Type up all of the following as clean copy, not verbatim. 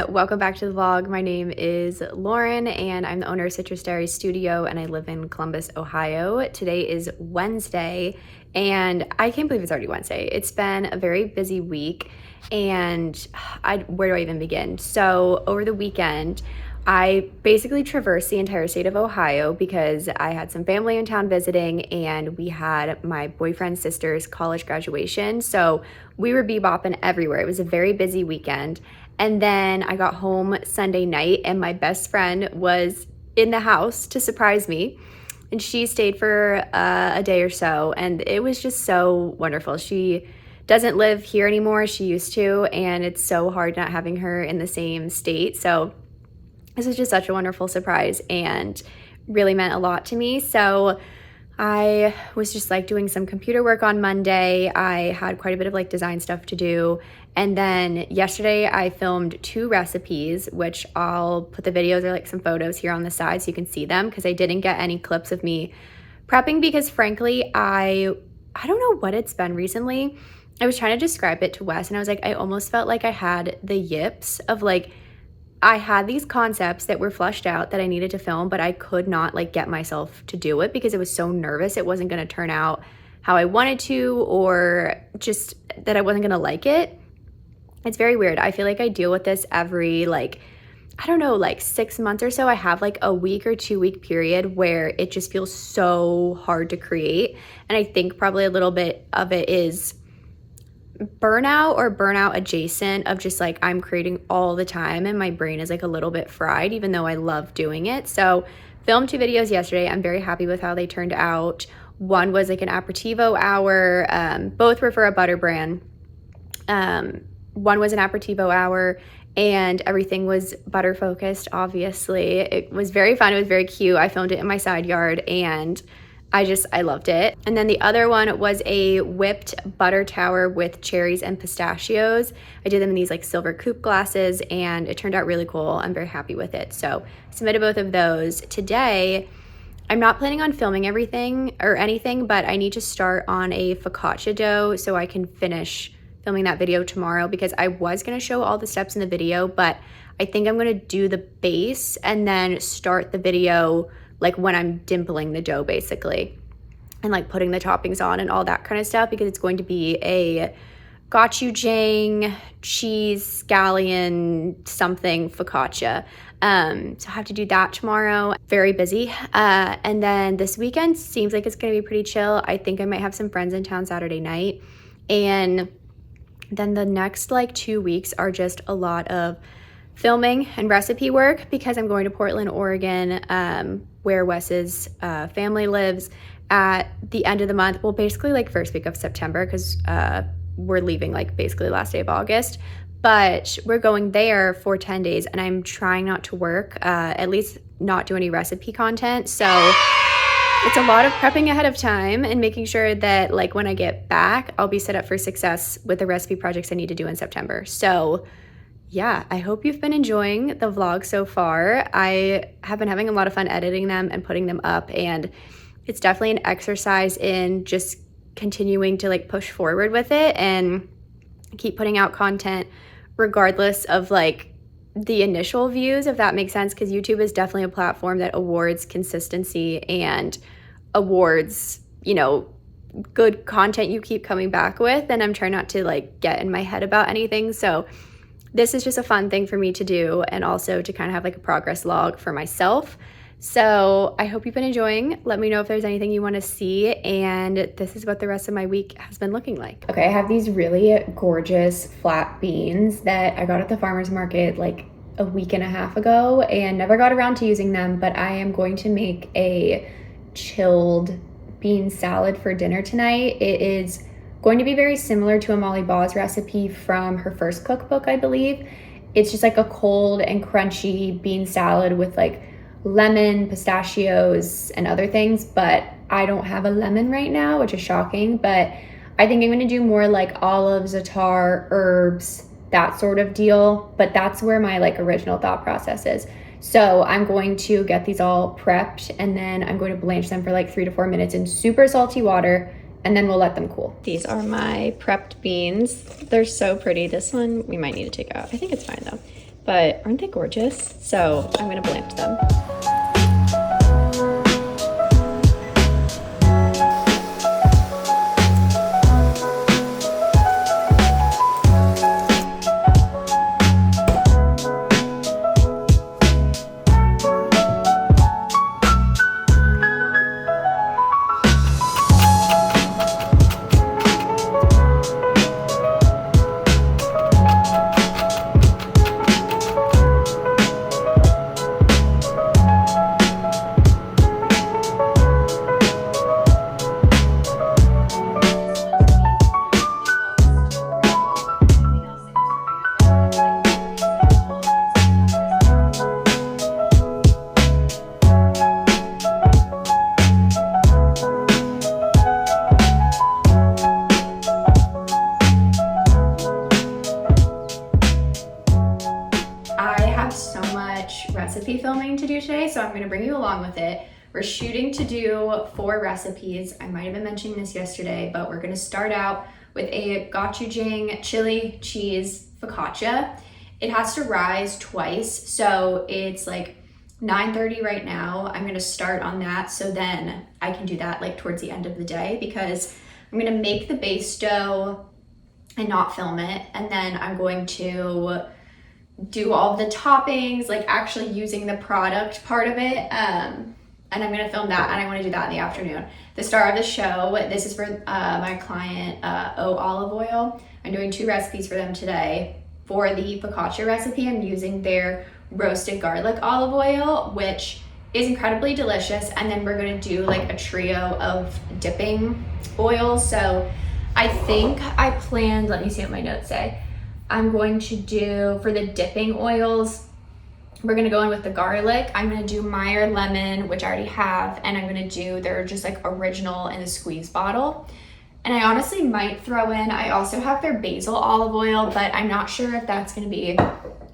welcome back to the vlog. My name is Lauren and I'm the owner of Citrus Diaries Studio and I live in Columbus, Ohio. Today is Wednesday and I can't believe it's already Wednesday. It's been a very busy week and where do I even begin? So over the weekend, I basically traversed the entire state of Ohio because I had some family in town visiting and we had my boyfriend's sister's college graduation. So we were bebopping everywhere. It was a very busy weekend. And then I got home Sunday night and my best friend was in the house to surprise me. And she stayed for a day or so and it was just so wonderful. She doesn't live here anymore. She used to, and it's so hard not having her in the same state. So this was just such a wonderful surprise and really meant a lot to me. So I was just like doing some computer work on Monday. I had quite a bit of like design stuff to do. And then yesterday I filmed 2 recipes, which I'll put the videos or like some photos here on the side so you can see them because I didn't get any clips of me prepping because frankly, I don't know what it's been recently. I was trying to describe it to Wes and I was like, I almost felt like I had the yips of like, I had these concepts that were fleshed out that I needed to film, but I could not like get myself to do it because I was so nervous it wasn't going to turn out how I wanted to, or just that I wasn't going to like it. It's very weird. I feel like I deal with this every like, I don't know, like 6 months or so. I have like a week or 2 week period where it just feels so hard to create. And I think probably a little bit of it is burnout or burnout adjacent of just like I'm creating all the time and my brain is like a little bit fried even though I love doing it. So filmed 2 videos yesterday. I'm very happy with how they turned out. One was like an aperitivo hour. Both were for a butter brand. One was an aperitivo hour and everything was butter focused, obviously. It was very fun. It was very cute. I filmed it in my side yard and I loved it. And then the other one was a whipped butter tower with cherries and pistachios. I did them in these like silver coupe glasses and it turned out really cool. I'm very happy with it. So I submitted both of those. Today, I'm not planning on filming everything or anything, but I need to start on a focaccia dough so I can finish filming that video tomorrow because I was gonna show all the steps in the video, but I think I'm gonna do the base and then start the video like when I'm dimpling the dough basically and like putting the toppings on and all that kind of stuff because it's going to be a gochujang, cheese, scallion, something focaccia. So I have to do that tomorrow. Very busy. And then this weekend seems like it's gonna be pretty chill. I think I might have some friends in town Saturday night. And then the next like 2 weeks are just a lot of filming and recipe work because I'm going to Portland, Oregon, where Wes's family lives at the end of the month. Well, basically like first week of September because we're leaving like basically last day of August. But we're going there for 10 days and I'm trying not to work, at least not do any recipe content. So it's a lot of prepping ahead of time and making sure that like when I get back, I'll be set up for success with the recipe projects I need to do in September. So yeah, I hope you've been enjoying the vlog so far. I have been having a lot of fun editing them and putting them up, and it's definitely an exercise in just continuing to like push forward with it and keep putting out content regardless of like the initial views, if that makes sense, because YouTube is definitely a platform that awards consistency and awards, you know, good content you keep coming back with, and I'm trying not to like get in my head about anything. So this is just a fun thing for me to do and also to kind of have like a progress log for myself. So I hope you've been enjoying. Let me know if there's anything you want to see, and this is what the rest of my week has been looking like. Okay, I have these really gorgeous flat beans that I got at the farmer's market like a week and a half ago and never got around to using them, but I am going to make a chilled bean salad for dinner tonight. It is going to be very similar to a Molly Baugh's recipe from her first cookbook, I believe. It's just like a cold and crunchy bean salad with like lemon, pistachios, and other things, but I don't have a lemon right now, which is shocking, but I think I'm gonna do more like olives, za'atar, herbs, that sort of deal, but that's where my like original thought process is. So I'm going to get these all prepped and then I'm going to blanch them for like 3 to 4 minutes in super salty water and then we'll let them cool. These are my prepped beans. They're so pretty. This one we might need to take out. I think it's fine though. but aren't they gorgeous? So I'm gonna blend them. Recipe filming to do today, so I'm going to bring you along with it. We're shooting to do 4 recipes. I might have been mentioning this yesterday, but we're going to start out with a gochujang chili cheese focaccia. It has to rise twice, so it's like 9:30 right now. I'm going to start on that, so then I can do that like towards the end of the day, because I'm going to make the base dough and not film it, and then I'm going to do all the toppings, like actually using the product part of it, and I'm gonna film that, and I want to do that in the afternoon. The star of the show, this is for my client, O Olive Oil. I'm doing 2 recipes for them today. For the focaccia recipe, I'm using their roasted garlic olive oil, which is incredibly delicious, and then we're gonna do like a trio of dipping oils. So I think I planned, let me see what my notes say. I'm going to do, for the dipping oils, we're gonna go in with the garlic. I'm gonna do Meyer lemon, which I already have, and I'm gonna do, they're just like original in a squeeze bottle. And I honestly might throw in, I also have their basil olive oil, but I'm not sure if that's gonna be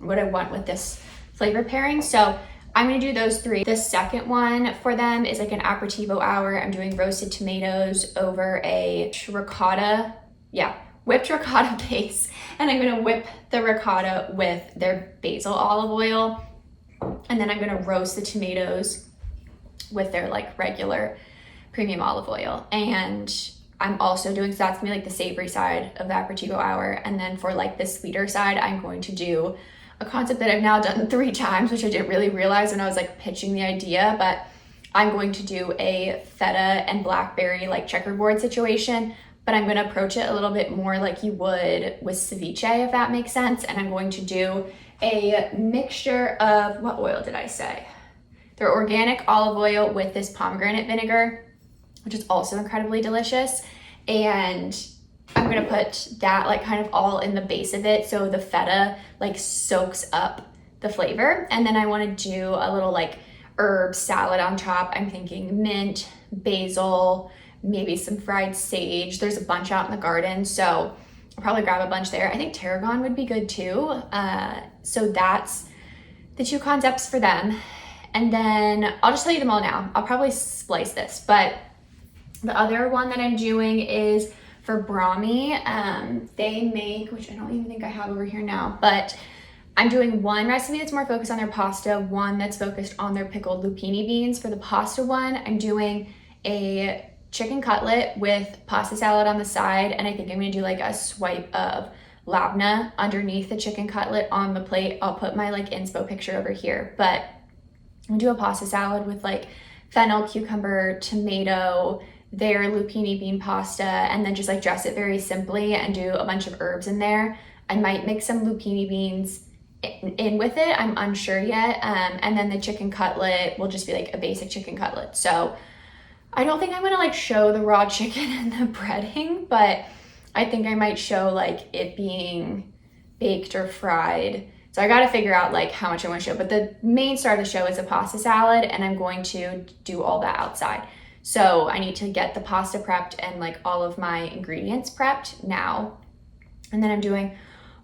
what I want with this flavor pairing. So I'm gonna do those 3. The second one for them is like an aperitivo hour. I'm doing roasted tomatoes over a whipped ricotta base, and I'm gonna whip the ricotta with their basil olive oil, and then I'm gonna roast the tomatoes with their like regular premium olive oil. And I'm also doing, so that's gonna be like the savory side of the aperitivo hour, and then for like the sweeter side, I'm going to do a concept that I've now done 3 times, which I didn't really realize when I was like pitching the idea, but I'm going to do a feta and blackberry like checkerboard situation, but I'm gonna approach it a little bit more like you would with ceviche, if that makes sense. And I'm going to do a mixture of, what oil did I say? Their organic olive oil with this pomegranate vinegar, which is also incredibly delicious. And I'm gonna put that like kind of all in the base of it, so the feta like soaks up the flavor. And then I wanna do a little like herb salad on top. I'm thinking mint, basil, maybe some fried sage. There's a bunch out in the garden, so I'll probably grab a bunch there. I think tarragon would be good too. So that's the 2 concepts for them. And then I'll just tell you them all now. I'll probably splice this, but the other one that I'm doing is for Brami. They make, which I don't even think I have over here now, but I'm doing one recipe that's more focused on their pasta, one that's focused on their pickled lupini beans. For the pasta one, I'm doing a chicken cutlet with pasta salad on the side, and I think I'm gonna do like a swipe of labna underneath the chicken cutlet on the plate. I'll put my like inspo picture over here, but I'm gonna do a pasta salad with like fennel, cucumber, tomato, their lupini bean pasta, and then just like dress it very simply and do a bunch of herbs in there. I might mix some lupini beans in with it, I'm unsure yet. And then the chicken cutlet will just be like a basic chicken cutlet. So I don't think I'm gonna like show the raw chicken and the breading, but I think I might show like it being baked or fried. So I gotta figure out like how much I wanna show, but the main star of the show is a pasta salad, and I'm going to do all that outside. So I need to get the pasta prepped and like all of my ingredients prepped now. And then I'm doing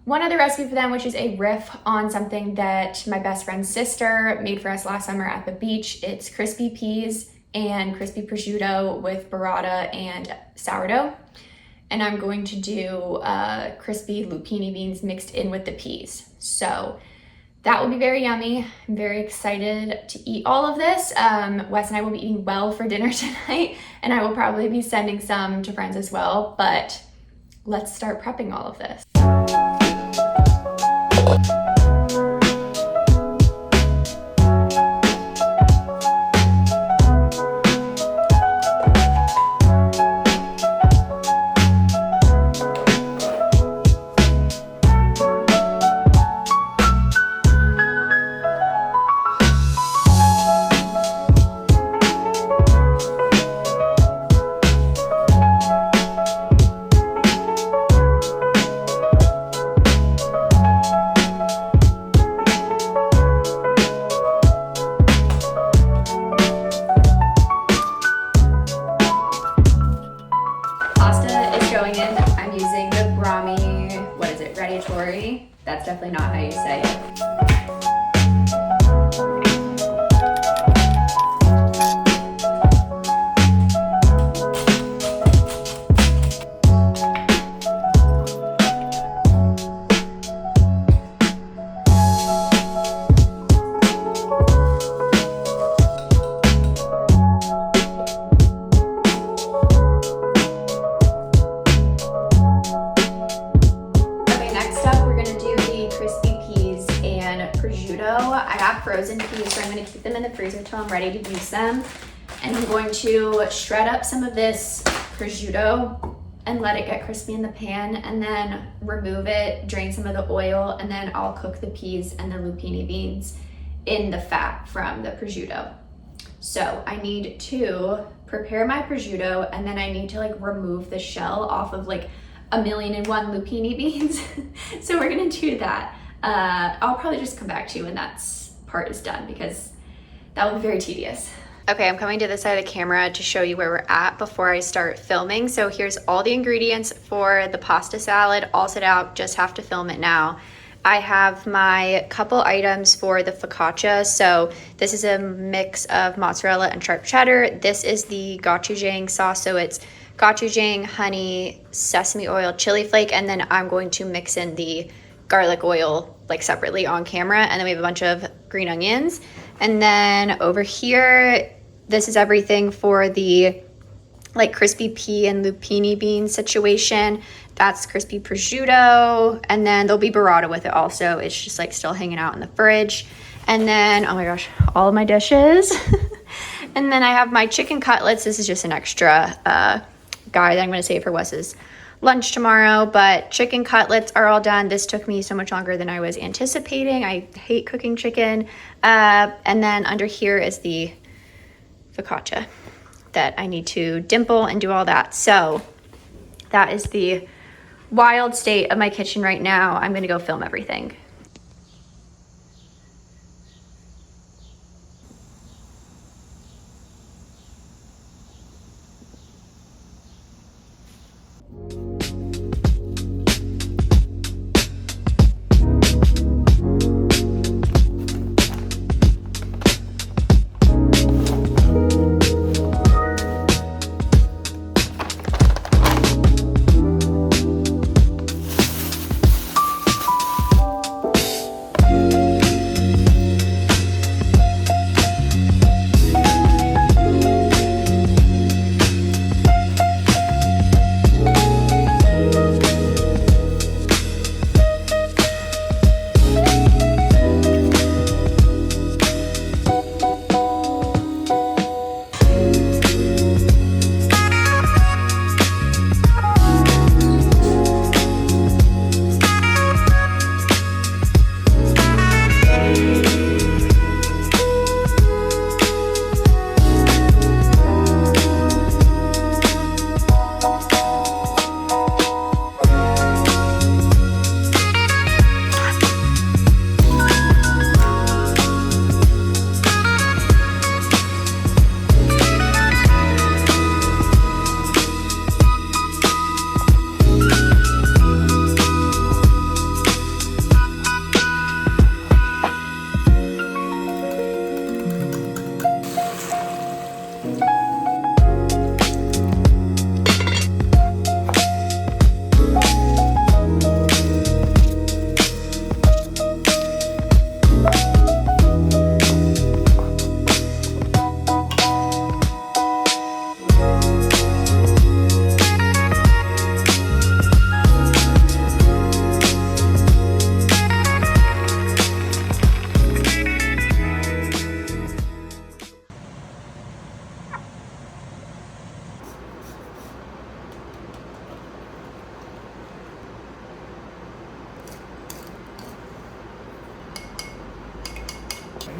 one other recipe for them, which is a riff on something that my best friend's sister made for us last summer at the beach. It's crispy peas and crispy prosciutto with burrata and sourdough. And I'm going to do crispy lupini beans mixed in with the peas. So that will be very yummy. I'm very excited to eat all of this. Wes and I will be eating well for dinner tonight, and I will probably be sending some to friends as well, but let's start prepping all of this. I'm using the Brami, what is it, Radiatori? That's definitely not how you say it. I got frozen peas, so I'm going to keep them in the freezer till I'm ready to use them. And I'm going to shred up some of this prosciutto and let it get crispy in the pan, and then remove it, drain some of the oil, and then I'll cook the peas and the lupini beans in the fat from the prosciutto. So I need to prepare my prosciutto, and then I need to like remove the shell off of like 1,000,001 lupini beans. So we're gonna do that. I'll probably just come back to you when that part is done, because that will be very tedious. Okay, I'm coming to this side of the camera to show you where we're at before I start filming. So here's all the ingredients for the pasta salad all set out, just have to film it now. I have my couple items for the focaccia. So this is a mix of mozzarella and sharp cheddar. This is the gochujang sauce. So it's gochujang, honey, sesame oil, chili flake, and then I'm going to mix in the garlic oil like separately on camera. And then we have a bunch of green onions. And then over here, this is everything for the like crispy pea and lupini bean situation. That's crispy prosciutto. And then there'll be burrata with it also. It's just like still hanging out in the fridge. And then, oh my gosh, all of my dishes. And then I have my chicken cutlets. This is just an extra guy that I'm gonna save for Wes's lunch tomorrow, but chicken cutlets are all done. This took me so much longer than I was anticipating. I hate cooking chicken. And then under here is the focaccia that I need to dimple and do all that. So that is the wild state of my kitchen right now. I'm gonna go film everything.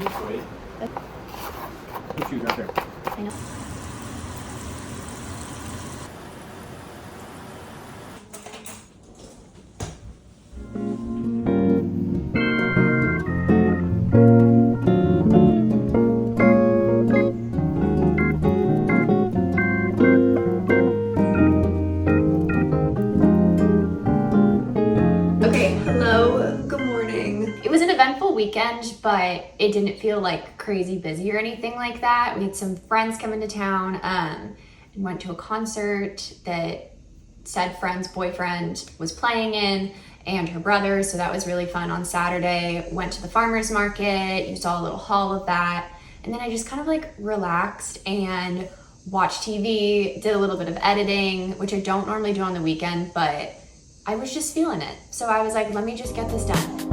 Shoot right there. I know. Okay, hello, good morning. It was an eventful weekend, but it didn't feel like crazy busy or anything like that. We had some friends come into town and went to a concert that said friend's boyfriend was playing in and her brother, so that was really fun on Saturday. Went to the farmer's market, you saw a little haul of that, and then I just kind of like relaxed and watched TV, did a little bit of editing, which I don't normally do on the weekend, but I was just feeling it. So I was like, let me just get this done.